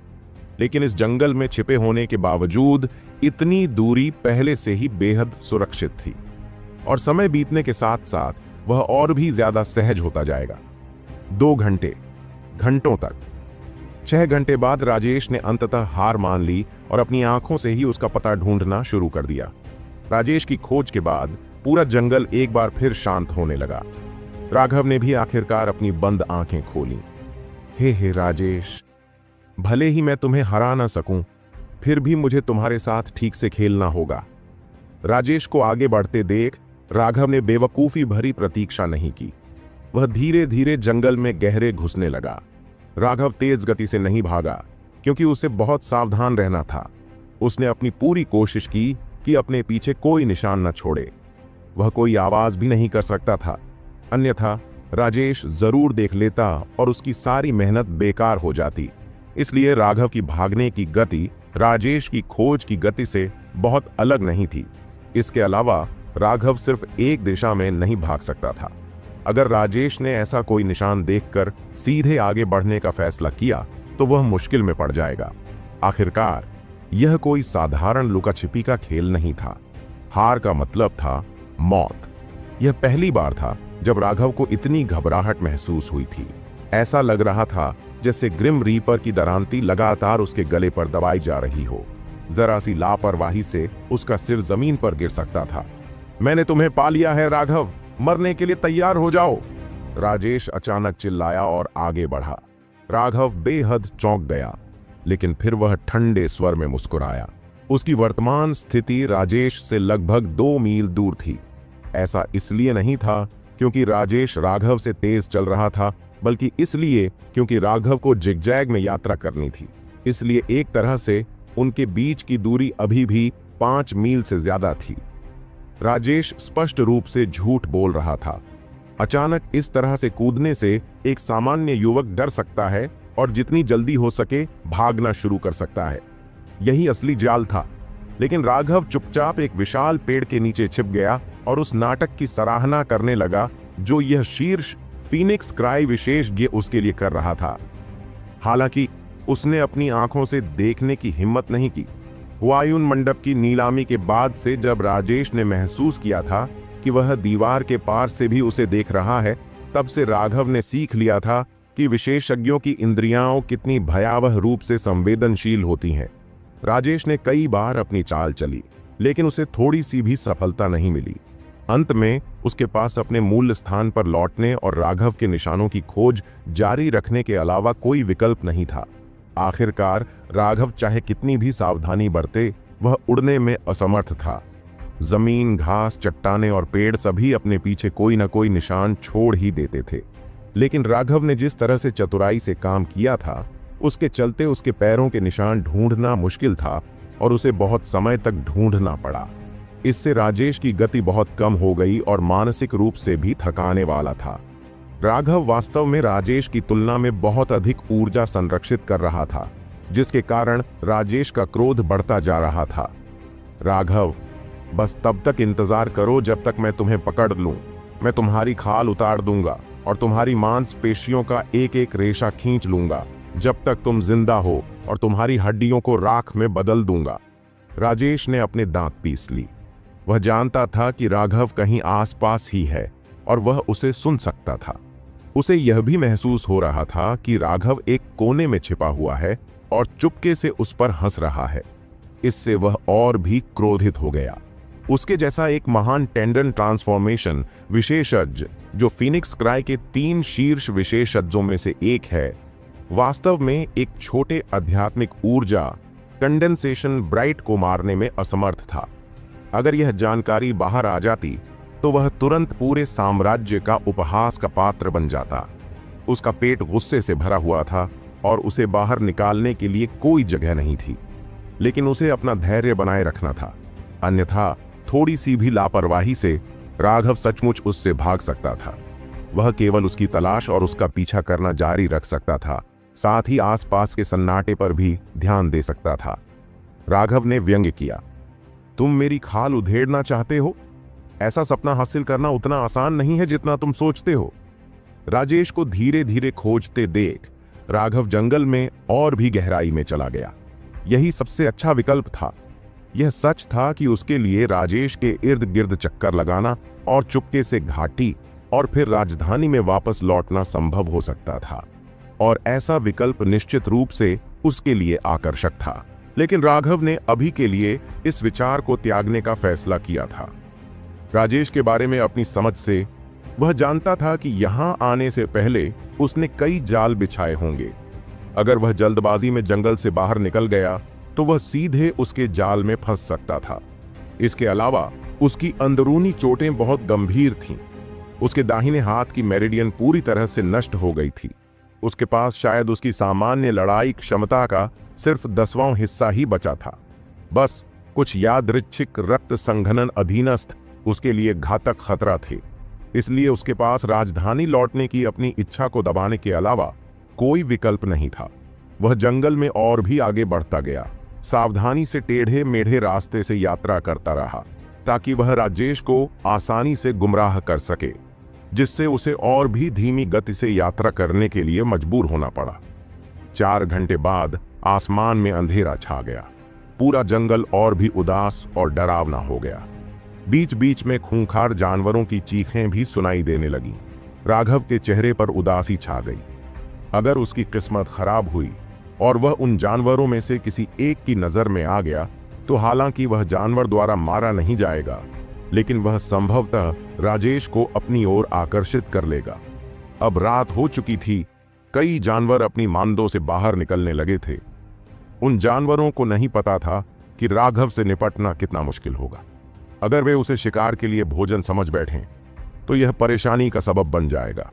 लेकिन इस जंगल में छिपे होने के बावजूद इतनी दूरी पहले से ही बेहद सुरक्षित थी। और समय बीतने के साथ साथ वह और भी ज्यादा सहज होता जाएगा। 2 घंटे, घंटों तक। 6 घंटे बाद राजेश ने अंततः हार मान ली और अपनी आंखों से ही उसका पता ढूंढना शुरू कर दिया। राजेश की खोज के बाद पूरा जंगल एक बार फिर शांत होने लगा। राघव ने भी आखिरकार अपनी बंद आंखें खोली। हे राजेश, भले ही मैं तुम्हें हरा ना सकूं, फिर भी मुझे तुम्हारे साथ ठीक से खेलना होगा। राजेश को आगे बढ़ते देख राघव ने बेवकूफी भरी प्रतीक्षा नहीं की। वह धीरे धीरे जंगल में गहरे घुसने लगा। राघव तेज गति से नहीं भागा, क्योंकि उसे बहुत सावधान रहना था। उसने अपनी पूरी कोशिश की कि अपने पीछे कोई निशान न छोड़े। वह कोई आवाज भी नहीं कर सकता था, अन्यथा राजेश जरूर देख लेता और उसकी सारी मेहनत बेकार हो जाती। इसलिए राघव की भागने की गति राजेश की खोज की गति से बहुत अलग नहीं थी। इसके अलावा राघव सिर्फ एक दिशा में नहीं भाग सकता था। अगर राजेश ने ऐसा कोई निशान देखकर सीधे आगे बढ़ने का फैसला किया तो वह मुश्किल में पड़ जाएगा। आखिरकार यह कोई साधारण लुका छिपी का खेल नहीं था। हार का मतलब था मौत। यह पहली बार था जब राघव को इतनी घबराहट महसूस हुई थी। ऐसा लग रहा था जैसे ग्रिम रीपर की दरांती लगातार उसके गले पर दबाई जा रही हो। जरा सी लापरवाही से उसका सिर जमीन पर गिर सकता था। मैंने तुम्हें पा लिया है राघव, मरने के लिए तैयार हो जाओ, राजेश अचानक चिल्लाया और आगे बढ़ा। राघव बेहद चौंक गया, लेकिन फिर वह ठंडे स्वर में मुस्कुराया। उसकी वर्तमान स्थिति राजेश से लगभग 2 मील दूर थी। ऐसा इसलिए नहीं था क्योंकि राजेश राघव से तेज चल रहा था, बल्कि इसलिए क्योंकि राघव को जिगजैग में यात्रा करनी थी। इसलिए एक तरह से उनके बीच की दूरी अभी भी 5 मील से ज्यादा थी। राजेश स्पष्ट रूप से झूठ बोल रहा था। अचानक इस तरह से कूदने से एक सामान्य युवक डर सकता है और जितनी जल्दी हो सके भागना शुरू कर सकता है। यही असली जाल था। लेकिन राघव चुपचाप एक विशाल पेड़ के नीचे छिप गया और उस नाटक की सराहना करने लगा जो यह शीर्ष फीनिक्स क्राई विशेषज्ञ उसके लिए कर रहा था। हालांकि उसने अपनी आंखों से देखने की हिम्मत नहीं की। हुआयून मंडप की नीलामी के बाद से जब राजेश ने महसूस किया था कि वह दीवार के पार से भी उसे देख रहा है, तब से राघव ने सीख लिया था कि विशेषज्ञों की इंद्रियां कितनी भयावह रूप से संवेदनशील होती हैं। राजेश ने कई बार अपनी चाल चली, लेकिन उसे थोड़ी सी भी सफलता नहीं मिली। अंत में उसके पास अपने मूल स्थान पर लौटने और राघव के निशानों की खोज जारी रखने के अलावा कोई विकल्प नहीं था। आखिरकार राघव चाहे कितनी भी सावधानी बरते, वह उड़ने में असमर्थ था। जमीन, घास, चट्टानें और पेड़ सभी अपने पीछे कोई न कोई निशान छोड़ ही देते थे। लेकिन राघव ने जिस तरह से चतुराई से काम किया था, उसके चलते उसके पैरों के निशान ढूंढना मुश्किल था और उसे बहुत समय तक ढूंढना पड़ा। इससे राजेश की गति बहुत कम हो गई और मानसिक रूप से भी थकाने वाला था। राघव वास्तव में राजेश की तुलना में बहुत अधिक ऊर्जा संरक्षित कर रहा था, जिसके कारण राजेश का क्रोध बढ़ता जा रहा था। राघव, बस तब तक इंतजार करो जब तक मैं तुम्हें पकड़ लूं। मैं तुम्हारी खाल उतार दूंगा और तुम्हारी मांसपेशियों का एक एक रेशा खींच लूंगा जब तक तुम जिंदा हो, और तुम्हारी हड्डियों को राख में बदल दूंगा। राजेश ने अपने दांत पीस ली। वह जानता था कि राघव कहीं आसपास ही है और वह उसे सुन सकता था। उसे यह भी महसूस हो रहा था कि राघव एक कोने में छिपा हुआ है और चुपके से उस पर हंस रहा है। इससे वह और भी क्रोधित हो गया। उसके जैसा एक महान टेंडन ट्रांसफॉर्मेशन विशेषज्ञ, जो फीनिक्स क्राई के 3 शीर्ष विशेषज्ञों में से एक है, वास्तव में एक छोटे आध्यात्मिक ऊर्जा कंडेंसेशन ब्राइट को मारने में असमर्थ था। अगर यह जानकारी बाहर आ जाती तो वह तुरंत पूरे साम्राज्य का उपहास का पात्र बन जाता। उसका पेट गुस्से से भरा हुआ था और उसे बाहर निकालने के लिए कोई जगह नहीं थी, लेकिन उसे अपना धैर्य बनाए रखना था, अन्यथा थोड़ी सी भी लापरवाही से राघव सचमुच उससे भाग सकता था। वह केवल उसकी तलाश और उसका पीछा करना जारी रख सकता था, साथ ही आसपास के सन्नाटे पर भी ध्यान दे सकता था। राघव ने व्यंग्य किया, तुम मेरी खाल उधेड़ना चाहते हो? ऐसा सपना हासिल करना उतना आसान नहीं है जितना तुम सोचते हो। राजेश को धीरे धीरे खोजते देख राघव जंगल में और भी गहराई में चला गया। यही सबसे अच्छा विकल्प था। यह सच था कि उसके लिए राजेश के इर्द गिर्द चक्कर लगाना और चुपके से घाटी और फिर राजधानी में वापस लौटना संभव हो सकता था, और ऐसा विकल्प निश्चित रूप से उसके लिए आकर्षक था। लेकिन राघव ने अभी के लिए इस विचार को त्यागने का फैसला किया था। राजेश के बारे में अपनी समझ से वह जानता था कि यहां आने से पहले उसने कई जाल बिछाए होंगे। अगर वह जल्दबाजी में जंगल से बाहर निकल गया तो वह सीधे उसके जाल में फंस सकता था। इसके अलावा उसकी अंदरूनी चोटें बहुत गंभीर थीं। उसके दाहिने हाथ की मेरिडियन पूरी तरह से नष्ट हो गई थी। उसके पास शायद उसकी सामान्य लड़ाई क्षमता का सिर्फ 10वां हिस्सा ही बचा था। बस कुछ यादृच्छिक रक्त संघनन अधीनस्थ उसके लिए घातक खतरा थे। इसलिए उसके पास राजधानी लौटने की अपनी इच्छा को दबाने के अलावा कोई विकल्प नहीं था। वह जंगल में और भी आगे बढ़ता गया, सावधानी से टेढ़े मेढ़े रास्ते से यात्रा करता रहा, ताकि वह राजेश को आसानी से गुमराह कर सके, जिससे उसे और भी धीमी गति से यात्रा करने के लिए मजबूर होना पड़ा। 4 घंटे बाद आसमान में अंधेरा छा गया। पूरा जंगल और भी उदास और डरावना हो गया। बीच बीच में खूंखार जानवरों की चीखें भी सुनाई देने लगीं। राघव के चेहरे पर उदासी छा गई। अगर उसकी किस्मत खराब हुई और वह उन जानवरों में से किसी एक की नजर में आ गया, तो हालांकि वह जानवर द्वारा मारा नहीं जाएगा, लेकिन वह संभवतः राजेश को अपनी ओर आकर्षित कर लेगा। अब रात हो चुकी थी। कई जानवर अपनी मांदों से बाहर निकलने लगे थे। उन जानवरों को नहीं पता था कि राघव से निपटना कितना मुश्किल होगा। अगर वे उसे शिकार के लिए भोजन समझ बैठें तो यह परेशानी का सबब बन जाएगा।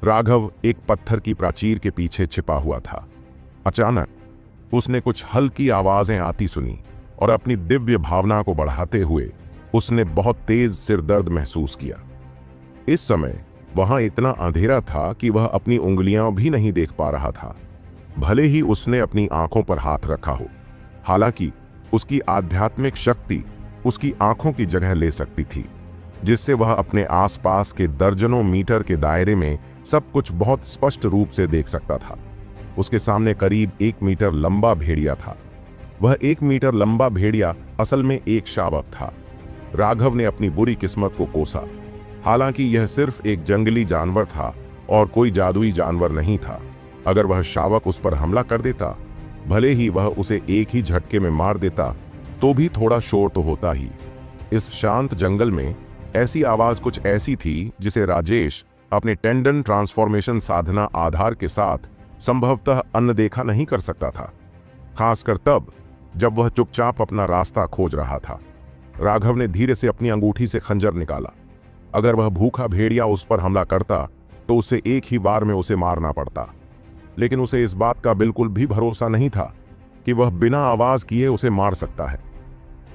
राघव एक पत्थर की प्राचीर के पीछे छिपा हुआ था। अचानक उसने कुछ हल्की आवाजें आती सुनी और अपनी दिव्य भावना को बढ़ाते हुए उसने बहुत तेज सिरदर्द महसूस किया। इस समय वहां इतना अंधेरा था कि वह अपनी उंगलियां भी नहीं देख पा रहा था, भले ही उसने अपनी आंखों पर हाथ रखा हो। हालांकि उसकी आध्यात्मिक शक्ति उसकी आंखों की जगह ले सकती थी, जिससे वह अपने आसपास के दर्जनों मीटर के दायरे में सब कुछ बहुत स्पष्ट रूप से देख सकता था। उसके सामने करीब 1 मीटर लंबा भेड़िया था। वह 1 मीटर लंबा भेड़िया असल में एक शावक था। राघव ने अपनी बुरी किस्मत को कोसा। हालांकि यह सिर्फ एक जंगली जानवर था और कोई जादुई जानवर नहीं था। अगर वह शावक उस पर हमला कर देता, भले ही वह उसे एक ही झटके में मार देता, तो भी थोड़ा शोर तो होता ही। इस शांत जंगल में ऐसी आवाज कुछ ऐसी थी जिसे राजेश अपने टेंडन ट्रांसफॉर्मेशन साधना आधार के साथ संभवतः अनदेखा नहीं कर सकता था, खासकर तब जब वह चुपचाप अपना रास्ता खोज रहा था। राघव ने धीरे से अपनी अंगूठी से खंजर निकाला। अगर वह भूखा भेड़िया उस पर हमला करता तो उसे एक ही बार में उसे मारना पड़ता, लेकिन उसे इस बात का बिल्कुल भी भरोसा नहीं था कि वह बिना आवाज किए उसे मार सकता है।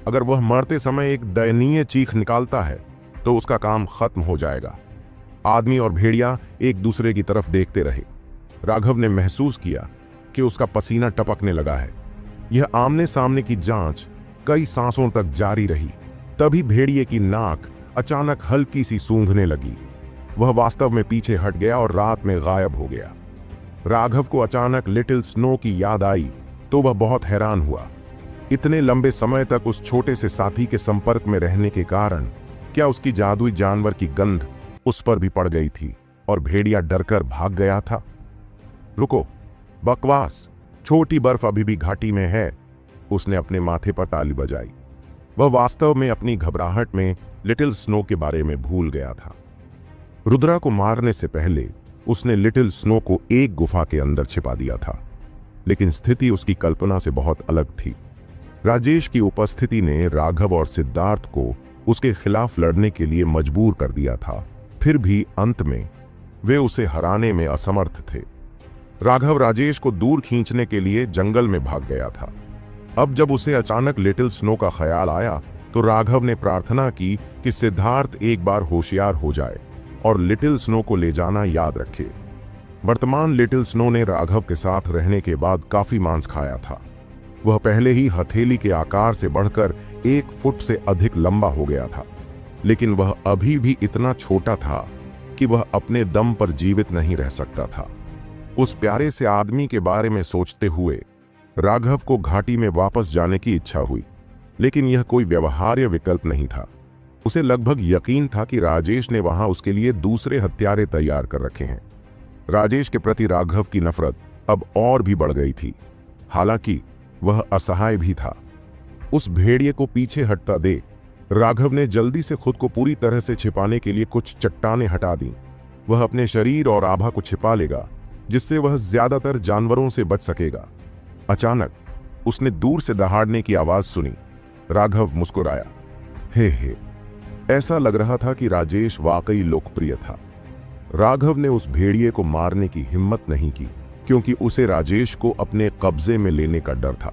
अगर वह मरते समय एक दयनीय चीख निकालता है तो उसका काम खत्म हो जाएगा। आदमी और भेड़िया एक दूसरे की तरफ देखते रहे। राघव ने महसूस किया कि उसका पसीना टपकने लगा है। यह आमने सामने की जांच कई सांसों तक जारी रही। तभी भेड़िए की नाक अचानक हल्की सी सूंघने लगी। वह वास्तव में पीछे हट गया और रात में गायब हो गया। राघव को अचानक लिटिल स्नो की याद आई तो वह बहुत हैरान हुआ। इतने लंबे समय तक उस छोटे से साथी के संपर्क में रहने के कारण क्या उसकी जादुई जानवर की गंध उस पर भी पड़ गई थी और भेड़िया डरकर भाग गया था? रुको, बकवास, छोटी बर्फ अभी भी घाटी में है। उसने अपने माथे पर ताली बजाई। वह वास्तव में अपनी घबराहट में लिटिल स्नो के बारे में भूल गया था। रुद्रा को मारने से पहले उसने लिटिल स्नो को एक गुफा के अंदर छिपा दिया था, लेकिन स्थिति उसकी कल्पना से बहुत अलग थी। राजेश की उपस्थिति ने राघव और सिद्धार्थ को उसके खिलाफ लड़ने के लिए मजबूर कर दिया था। फिर भी अंत में वे उसे हराने में असमर्थ थे। राघव राजेश को दूर खींचने के लिए जंगल में भाग गया था। अब जब उसे अचानक लिटिल स्नो का ख्याल आया तो राघव ने प्रार्थना की कि सिद्धार्थ एक बार होशियार हो जाए और लिटिल स्नो को ले जाना याद रखे। वर्तमान लिटिल स्नो ने राघव के साथ रहने के बाद काफी मांस खाया था। वह पहले ही हथेली के आकार से बढ़कर 1 फुट से अधिक लंबा हो गया था, लेकिन वह अभी भी इतना छोटा था कि वह अपने दम पर जीवित नहीं रह सकता था। उस प्यारे से आदमी के बारे में सोचते हुए राघव को घाटी में वापस जाने की इच्छा हुई, लेकिन यह कोई व्यवहार्य विकल्प नहीं था। उसे लगभग यकीन था कि राजेश ने वहां उसके लिए दूसरे हथियारे तैयार कर रखे हैं। राजेश के प्रति राघव की नफरत अब और भी बढ़ गई थी, हालांकि वह असहाय भी था। उस भेड़िए को पीछे हटता देख राघव ने जल्दी से खुद को पूरी तरह से छिपाने के लिए कुछ चट्टानें हटा दी। वह अपने शरीर और आभा को छिपा लेगा, जिससे वह ज्यादातर जानवरों से बच सकेगा। अचानक उसने दूर से दहाड़ने की आवाज सुनी। राघव मुस्कुराया। हे, ऐसा लग रहा था कि राजेश वाकई लोकप्रिय था। राघव ने उस भेड़िए को मारने की हिम्मत नहीं की, क्योंकि उसे राजेश को अपने कब्जे में लेने का डर था।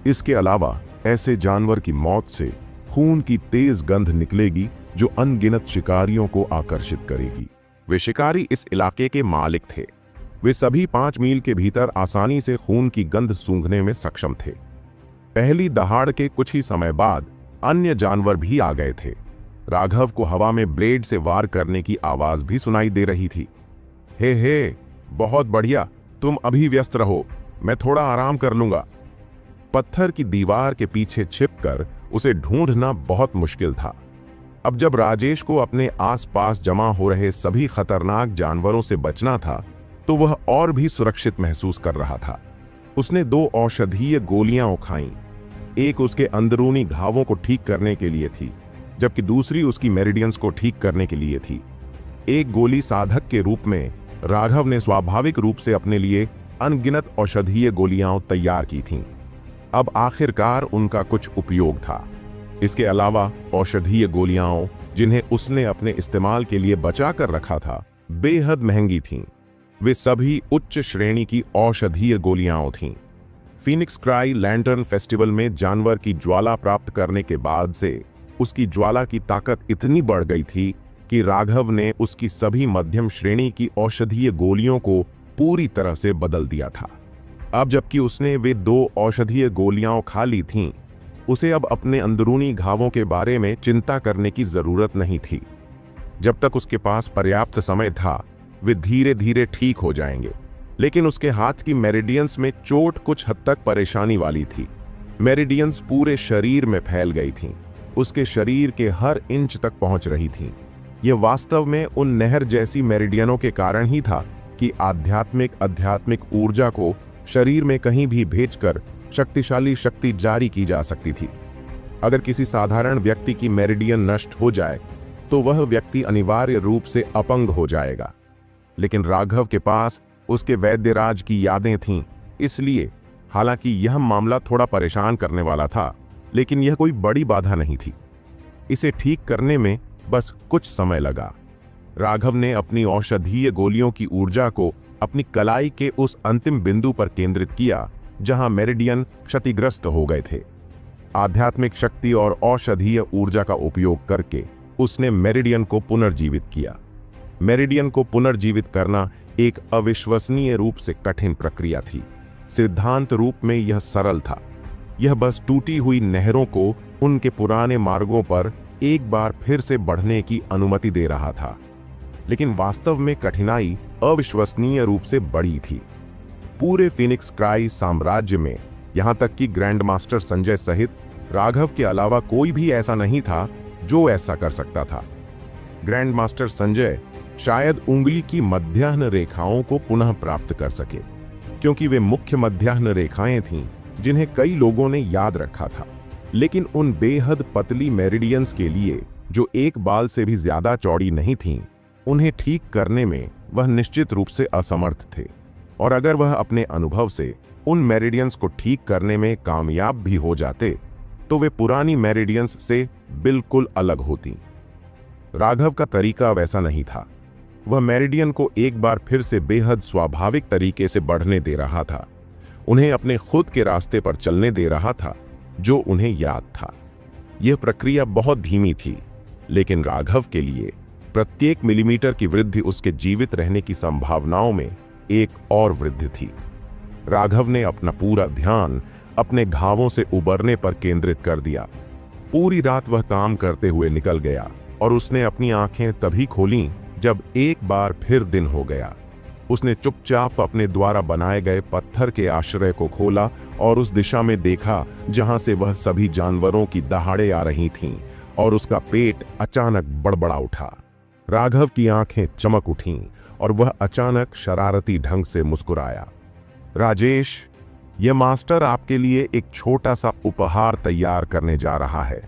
इसके अलावा ऐसे जानवर की मौत से खून की तेज गंध निकलेगी जो अनगिनत शिकारियों को आकर्षित करेगी। वे शिकारी इस इलाके के मालिक थे। वे सभी 5 मील के भीतर आसानी से खून की गंध सूंघने में सक्षम थे। पहली दहाड़ के कुछ ही समय बाद अन्य जानवर भी आ गए थे। राघव को हवा में ब्लेड से वार करने की आवाज भी सुनाई दे रही थी। हे, बहुत बढ़िया, तुम अभी व्यस्त रहो, मैं थोड़ा आराम कर लूंगा। पत्थर की दीवार के पीछे छिपकर उसे ढूंढना बहुत मुश्किल था। अब जब राजेश को अपने आसपास जमा हो रहे सभी खतरनाक जानवरों से बचना था, तो वह और भी सुरक्षित महसूस कर रहा था। उसने 2 औषधीय गोलियां उखाईं। एक उसके अंदरूनी घावों को ठीक करने के लिए थी, जबकि दूसरी उसकी मेरिडियंस को ठीक करने के लिए थी। एक गोली साधक के रूप में राघव ने स्वाभाविक रूप से अपने लिए अनगिनत औषधीय गोलियां तैयार की थीं। अब आखिरकार उनका कुछ उपयोग था। इसके अलावा औषधीय गोलियां, जिन्हें उसने अपने इस्तेमाल के लिए बचा कर रखा था, बेहद महंगी थीं। वे सभी उच्च श्रेणी की औषधीय गोलियां थीं। फीनिक्स क्राई लैंटर्न फेस्टिवल में जानवर की ज्वाला प्राप्त करने के बाद से उसकी ज्वाला की ताकत इतनी बढ़ गई थी कि राघव ने उसकी सभी मध्यम श्रेणी की औषधीय गोलियों को पूरी तरह से बदल दिया था। अब जबकि उसने वे 2 औषधीय गोलियां खा ली थीं, उसे अब अपने अंदरूनी घावों के बारे में चिंता करने की जरूरत नहीं थी। जब तक उसके पास पर्याप्त समय था, वे धीरे धीरे ठीक हो जाएंगे। लेकिन उसके हाथ की मेरिडियंस में चोट कुछ हद तक परेशानी वाली थी। मेरिडियंस पूरे शरीर में फैल गई थीं, उसके शरीर के हर इंच तक पहुंच रही थीं। यह वास्तव में उन नहर जैसी मेरिडियनों के कारण ही था कि आध्यात्मिक ऊर्जा को शरीर में कहीं भी भेजकर शक्तिशाली शक्ति जारी की जा सकती थी। अगर किसी साधारण व्यक्ति की मेरिडियन नष्ट हो जाए तो वह व्यक्ति अनिवार्य रूप से अपंग हो जाएगा, लेकिन राघव के पास उसके वैद्यराज की यादें थीं। इसलिए हालांकि यह मामला थोड़ा परेशान करने वाला था, लेकिन यह कोई बड़ी बाधा नहीं थी। इसे ठीक करने में बस कुछ समय लगा। राघव ने अपनी औषधीय गोलियों की ऊर्जा को अपनी कलाई के उस अंतिम बिंदु पर केंद्रित किया जहां मेरिडियन क्षतिग्रस्त हो गए थे। आध्यात्मिक शक्ति और औषधीय ऊर्जा का उपयोग करके उसने मेरिडियन को पुनर्जीवित किया। मेरिडियन को पुनर्जीवित करना एक अविश्वसनीय रूप से कठिन प्रक्रिया थी। सिद्धांत रूप में यह सरल था। यह बस टूटी हुई नहरों को उनके पुराने मार्गों पर एक बार फिर से बढ़ने की अनुमति दे रहा था, लेकिन वास्तव में कठिनाई अविश्वसनीय रूप से बड़ी थी। पूरे फीनिक्स क्राई साम्राज्य में यहां तक कि ग्रैंड मास्टर संजय सहित राघव के अलावा कोई भी ऐसा नहीं था जो ऐसा कर सकता था। ग्रैंड मास्टर संजय शायद उंगली की मध्याह्न रेखाओं को पुनः प्राप्त कर सके, क्योंकि वे मुख्य मध्याह्न रेखाएं थीं जिन्हें कई लोगों ने याद रखा था। लेकिन उन बेहद पतली मेरिडियंस के लिए, जो एक बाल से भी ज्यादा चौड़ी नहीं थीं, उन्हें ठीक करने में वह निश्चित रूप से असमर्थ थे। और अगर वह अपने अनुभव से उन मेरिडियंस को ठीक करने में कामयाब भी हो जाते तो वे पुरानी मेरिडियंस से बिल्कुल अलग होती। राघव का तरीका वैसा नहीं था। वह मेरिडियन को एक बार फिर से बेहद स्वाभाविक तरीके से बढ़ने दे रहा था, उन्हें अपने खुद के रास्ते पर चलने दे रहा था जो उन्हें याद था। यह प्रक्रिया बहुत धीमी थी, लेकिन राघव के लिए प्रत्येक मिलीमीटर की वृद्धि उसके जीवित रहने की संभावनाओं में एक और वृद्धि थी। राघव ने अपना पूरा ध्यान अपने घावों से उबरने पर केंद्रित कर दिया। पूरी रात वह काम करते हुए निकल गया और उसने अपनी आंखें तभी खोलीं जब एक बार फिर दिन हो गया। उसने चुपचाप अपने द्वारा बनाए गए पत्थर के आश्रय को खोला और उस दिशा में देखा जहां से वह सभी जानवरों की दहाड़े आ रही थीं, और उसका पेट अचानक बड़बड़ा उठा। राघव की आंखें चमक उठीं और वह अचानक शरारती ढंग से मुस्कुराया। राजेश, यह मास्टर आपके लिए एक छोटा सा उपहार तैयार करने जा रहा है।